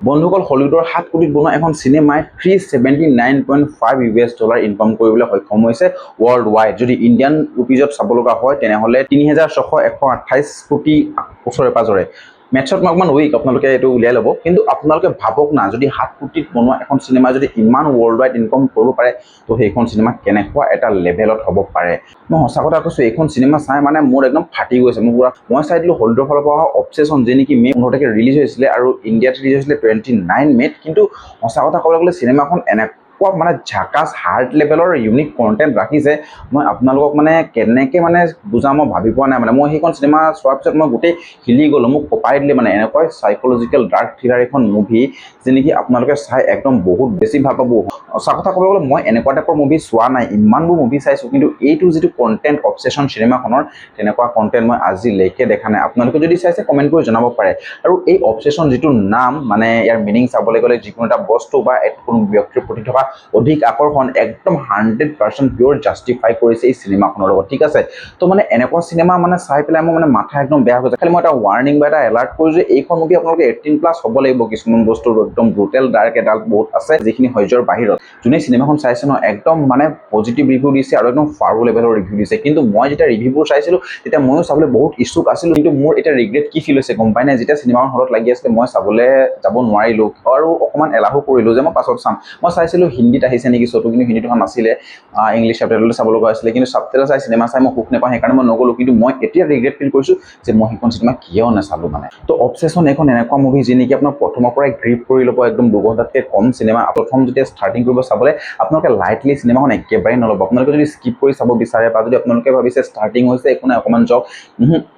বন্ধুসকল হলিউডৰ 7 কোটিত বনোৱা এখন চিনেমাই $379.5 ইনকাম কৰিবলৈ সক্ষম হৈছে ৱৰ্ল্ড ৱাইড। যদি ইণ্ডিয়ান ৰুপিজত চাব লগা হয় তেনেহ'লে 3628 কোটি ওচৰে পাজৰে। মেথছত মই অকণমান উইক, আপোনালোকে এইটো উলিয়াই ল'ব। কিন্তু আপোনালোকে ভাবক না, যদি 7 কোটিত বনোৱা এখন চিনেমা যদি ইমান ৱৰ্ল্ড ৱাইড ইনকাম কৰিব পাৰে, তো সেইখন চিনেমা কেনেকুৱা এটা লেভেলত হ'ব পাৰে। মই সঁচা কথা কৈছোঁ, এইখন চিনেমা চাই মানে মোৰ একদম ফাটি গৈছে। মই চাই দিলোঁ হলিউডৰ ফালৰ পৰা অহা অবচেছন, যি নেকি মে 15 তাৰিখে ৰিলিজ হৈছিলে আৰু ইণ্ডিয়াত ৰিলিজ হৈছিলে 29 মে'ত। কিন্তু সঁচা কথা ক'বলৈ গ'লে চিনেমাখন এনেকুৱা মানে ঝাকাছ হাৰ্ড লেভেলৰ ইউনিক কণ্টেণ্ট ৰাখিছে, মই আপোনালোকক মানে কেনেকৈ মানে বুজাম মই ভাবি পোৱা নাই। মানে মই সেইখন চিনেমা চোৱাৰ পিছত মই গোটেই হিলি গ'লোঁ, মোক কঁপাই দিলে। মানে এনেকুৱা চাইক'লজিকেল ডাৰ্ক থ্ৰিলাৰ এখন মুভি, যি নেকি আপোনালোকে চাই একদম বহুত বেছি ভাল পাব। সঁচা কথা ক'বলৈ গ'লে মই এনেকুৱা টাইপৰ মুভি চোৱা নাই, ইমানবোৰ মুভি চাইছোঁ, কিন্তু এইটো যিটো কণ্টেণ্ট অবচেছন চিনেমাখনৰ, তেনেকুৱা কণ্টেণ্ট মই আজিলৈকে দেখা নাই। আপোনালোকে যদি চাইছে কমেণ্ট কৰি জনাব পাৰে। আৰু এই অবচেছন যিটো নাম, মানে ইয়াৰ মিনিং চাবলৈ গ'লে যিকোনো এটা বস্তু বা কোনো ব্যক্তিৰ প্ৰতি থকা অধিক আকৰ্ষণ একদম 100% পিয়'ৰ জাষ্টিফাই কৰিছে এই চিনেমাখনৰ লগত, ঠিক আছে। তো মানে এনেকুৱা চিনেমা মানে চাই পেলাই মোৰ মানে মাথা একদম বেয়া হৈ যায়। খালি মই এটা ৱাৰ্ণিং বা এটা এলাৰ্ট কৰোঁ যে এইখন মুভি আপোনালোকে 18+ হ'ব লাগিব। কিছুমান বস্তু একদম ব্ৰুটেল ডাৰ্ক এডাল্ট বহুত আছে, যিখিনি সহ্যৰ বাহিৰত। যোনে চিনেমাখন চাইছে ন, একদম মানে পজিটিভ ৰিভিউ দিছে আৰু একদম ফাৰো লেভেলৰ ৰিভিউ দিছে। কিন্তু মই যেতিয়া ৰিভিউবোৰ চাইছিলোঁ তেতিয়া ময়ো চাবলৈ বহুত ইচ্ছুক আছিলোঁ। কিন্তু মোৰ এতিয়া ৰিগ্ৰেট কি ফিল হৈছে গম পাই নাই, যেতিয়া চিনেমাখন হলত লাগি আছিলে মই চাবলৈ যাব নোৱাৰিলোঁ আৰু অকণমান এলাহো কৰিলোঁ যে মই পাছত চাম। মই চাইছিলোঁ হিন্দীত আহিছে নেকি শ্ব'টো, কিন্তু হিন্দীত অহা নাছিলে, ইংলিছ ছাবটাইটেলতে চাব লগা হৈছিলে। কিন্তু ছাবটাইটেল চাই চিনেমা চাই মই সুখ নাপাওঁ, সেইকাৰণে মই নগ'লোঁ। কিন্তু মই এতিয়া ৰিগ্ৰেট ফিল কৰিছোঁ যে মই সেইখন চিনেমা কিয় নাচালোঁ মানে। তো অবচেছন এখন এনেকুৱা মুভি, যি নেকি আপোনাক প্ৰথমৰ পৰাই গ্ৰিপ কৰি ল'ব। একদম 2 ঘণ্টাতকৈ কম চিনেমা। প্ৰথম যেতিয়া ষ্টাৰ্টিং কৰিব চাবলৈ, আপোনালোকে লাইটলি চিনেমাখন একেবাৰে নল'ব। আপোনালোকে যদি স্কিপ কৰি চাব বিচাৰে বা যদি আপোনালোকে ভাবিছে ষ্টাৰ্টিং হৈছে একো নাই অকণমান যাওক,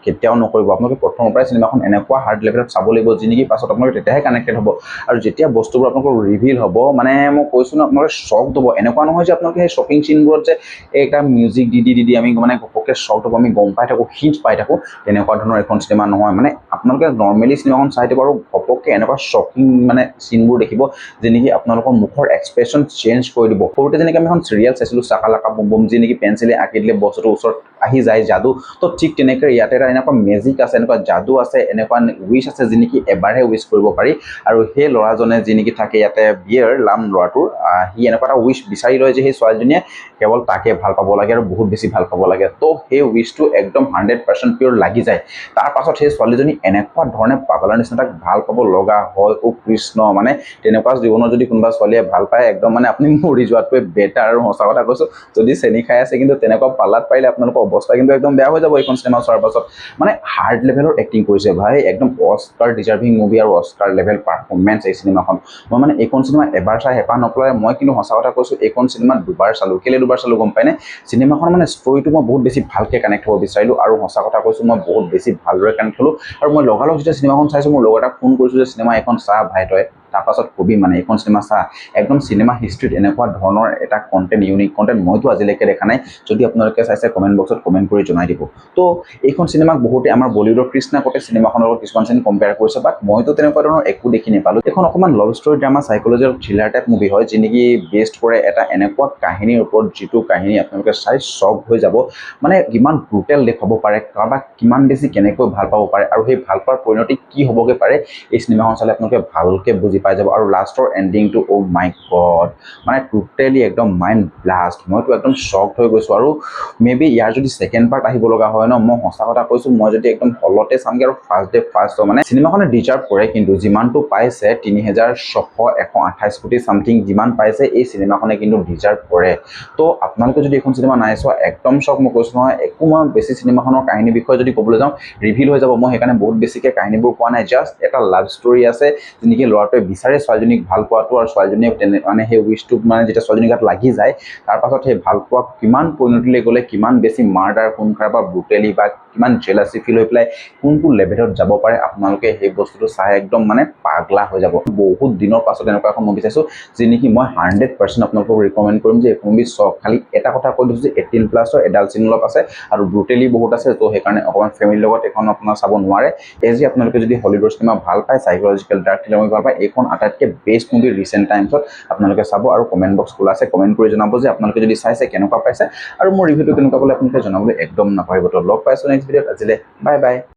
কেতিয়াও নকৰিব। আপোনালোকে প্ৰথমৰ পৰাই চিনেমাখন এনেকুৱা হাৰ্ড লেভেলত চাব লাগিব, যি নেকি পাছত আপোনালোকে তেতিয়াহে কানেক্টেড হ'ব। আৰু যেতিয়া বস্তুবোৰ আপোনালোকৰ ৰিভিল হ'ব, মানে মই কৈছোঁ ন, আপোনালোকে শ্বক হ'ব। এনেকুৱা নহয় যে আপোনালোকে সেই শ্বকিং চিনবোৰত যে এটা মিউজিক দি আমি মানে ঘপককৈ শ্বক হ'ব, আমি গম পাই থাকোঁ, হিণ্ট পাই থাকোঁ, তেনেকুৱা ধৰণৰ এখন চিনেমা নহয়। মানে আপোনালোকে নৰ্মেলি চিনেমাখন চাই দিব আৰু ঘপককৈ এনেকুৱা শ্বকিং মানে চিনবোৰ দেখিব, যি নেকি আপোনালোকৰ মুখৰ এক্সপ্ৰেছন চেঞ্জ কৰি দিব। সৰুতে যেনেকৈ আমি এখন চিৰিয়েল চাইছিলোঁ চাকা লাকা বুম বুম, যি নেকি পেঞ্চিলে আঁকি দিলে বস্তুটো ওচৰত আহি যায় যাদু। তো ঠিক তেনেকৈ ইয়াতে এটা এনেকুৱা মেজিক আছে, এনেকুৱা যাদু আছে, এনেকুৱা উইচ আছে, যি নেকি এবাৰহে উইচ কৰিব পাৰি। আৰু সেই ল'ৰাজনে যি নেকি থাকে ইয়াতে, বিয়েৰ লাম ল'ৰাটোৰ, সি এনেকুৱা এটা উইচ বিচাৰি লয় যে সেই ছোৱালীজনীয়ে কেৱল তাকে ভাল পাব লাগে আৰু বহুত বেছি ভাল পাব লাগে। তো সেই উইচটো একদম 100% পিয়'ৰ লাগি যায়। তাৰ পাছত সেই ছোৱালীজনী এনেকুৱা ধৰণে পাগলৰ নিচিনা তাক ভাল পাব লগা হয়। অ' কৃষ্ণ, মানে তেনেকুৱা জীৱনত যদি কোনোবা ছোৱালীয়ে ভাল পায়, একদম মানে আপুনি মৰি যোৱাটোৱে বেটাৰ। আৰু সঁচা কথা কৈছোঁ, যদি চেনি খাই আছে কিন্তু তেনেকুৱা পাল্লাত পাৰিলে আপোনালোকৰ অৱস্থা কিন্তু একদম বেয়া হৈ যাব এইখন চিনেমা চোৱাৰ পাছত। মানে হাৰ্ড লেভেলৰ এক্টিং কৰিছে ভাই, একদম অস্কাৰ ডিজাৰ্ভিং মুভি আৰু অস্কাৰ লেভেল পাৰফৰ্মেঞ্চ এই চিনেমাখন। মই মানে এইখন চিনেমা এবাৰ চাই হেঁপাহ নপলায়। মই কিন্তু সঁচা কথা কৈছোঁ, এইখন চিনেমা দুবাৰ চালোঁ। কেলৈ দুবাৰ চালোঁ গম পায়নে? চিনেমাখন মানে ষ্টৰিটো মই বহুত বেছি ভালকৈ কানেক্ট হ'ব বিচাৰিলোঁ। আৰু সঁচা কথা কৈছোঁ, মই বহুত বেছি ভালদৰে কানেক্ট হ'লোঁ। আৰু মই লগালগ যেতিয়া চিনেমাখন চাইছোঁ, মোৰ লগৰ এটাক ফোন কৰিছোঁ যে চিনেমা এখন চা ভাই তই, তাৰপাছত কবি মানে এইখন চিনেমা চা। একদম চিনেমা হিষ্ট্ৰীত এনেকুৱা ধৰণৰ এটা কণ্টেণ্ট, ইউনিক কণ্টেণ্ট মইতো আজিলৈকে দেখা নাই। যদি আপোনালোকে চাইছে কমেণ্ট বক্সত কমেণ্ট কৰি জনাই দিব। তো এইখন চিনেমাক বহুতে আমাৰ বলিউডৰ কৃষ্ণা কোটে চিনেমাখনৰ লগত কিছুমান চিন কম্পেয়াৰ কৰিছে, বাট মইতো তেনেকুৱা ধৰণৰ একো দেখি নাপালোঁ। এইখন অকণমান love story drama psychological thriller type movie হয়, যি নেকি বেষ্ট কৰে এটা এনেকুৱা কাহিনীৰ ওপৰত, যিটো কাহিনী আপোনালোকে চাই শ্বক হৈ যাব। মানে কিমান ব্ৰুটেল দেখুৱাব পাৰে, কাৰোবাক কিমান বেছি কেনেকৈ ভাল পাব পাৰে, আৰু সেই ভাল পোৱাৰ পৰিণতি কি হ'বগৈ পাৰে, এই চিনেমাখন চালে আপোনালোকে ভালকৈ বুজি পাই যাব। আৰু লাষ্টৰ এণ্ডিংটো অ' মাই গড, মানে টোটেলি একদম মাইণ্ড ব্লাষ্ট। মইতো একদম শ্বকড হৈ গৈছোঁ। আৰু মে বি ইয়াৰ যদি ছেকেণ্ড পাৰ্ট আহিব লগা হয় ন, মই সঁচা কথা কৈছোঁ, মই যদি একদম হলতে চামগৈ আৰু ফাৰ্ষ্ট ডে ফাৰ্ষ্ট শ' মানে চিনেমাখনে ডিজাৰ্ভ কৰে। কিন্তু যিমানটো পাইছে 3628 কোটি চামথিং যিমান পাইছে, এই চিনেমাখনে কিন্তু ডিজাৰ্ভ কৰে। তো আপোনালোকে যদি এইখন চিনেমা নাই চোৱা, একদম শ্বক। মই কৈছোঁ নহয়, একো মই বেছি চিনেমাখনৰ কাহিনীৰ বিষয়ে যদি ক'বলৈ যাওঁ ৰিভিল হৈ যাব। মই সেইকাৰণে বহুত বেছিকৈ কাহিনীবোৰ কোৱা নাই। জাষ্ট এটা লাভ ষ্টৰী আছে, যেনেকৈ ল'ৰাটোৱে বিচাৰে ছোৱালীজনীক ভাল পোৱাটো, আৰু ছোৱালীজনীয়ে মানে সেই উইচটো মানে যেতিয়া ছোৱালীজনীৰ গাত লাগি যায়, তাৰপাছত সেই ভাল পোৱা কিমান পৰিণতিলৈ গ'লে, কিমান বেছি মাৰ্ডাৰ, খুন খাৰাপ বা ব্ৰুটেলি বা কিমান জেলাচি ফিল হৈ পেলাই কোনটো লেভেলত যাব পাৰে, আপোনালোকে সেই বস্তুটো চাই একদম মানে পাগলা হৈ যাব। বহুত দিনৰ পাছত এনেকুৱা এখন মুভি চাইছোঁ, যি নেকি মই 100% আপোনালোকক ৰিকমেণ্ড কৰিম যে এইখন মুভি চাওক। খালি এটা কথা কৈ দিছোঁ যে 18+ এডাল্ট চিন অলপ আছে আৰু ব্ৰুটেলি বহুত আছে। তো সেইকাৰণে অকণমান ফেমিলিৰ লগত এইখন আপোনাৰ চাব নোৱাৰে। যে আপোনালোকে যদি হলিউডৰ চিনেমা ভাল পায়, চাইক'লজিকেল ডাৰ্ক থ্ৰিলাৰ মুভি ভাল পায়, এইখন আটাইতকৈ বেষ্ট মুভি ৰিচেণ্ট টাইমছত আপোনালোকে চাব। আৰু কমেণ্ট বক্স খোলা আছে, কমেণ্ট কৰি জনাব যে আপোনালোকে যদি চাইছে কেনেকুৱা পাইছে, আৰু মোৰ ৰিভিউটো কেনেকুৱা পালে আপোনালোকে জনাবলৈ একদম নাপাহৰিব। তো লগ পাইছোঁ নেক্সট ভিডিঅ'ত। আজিলৈ বাই বাই।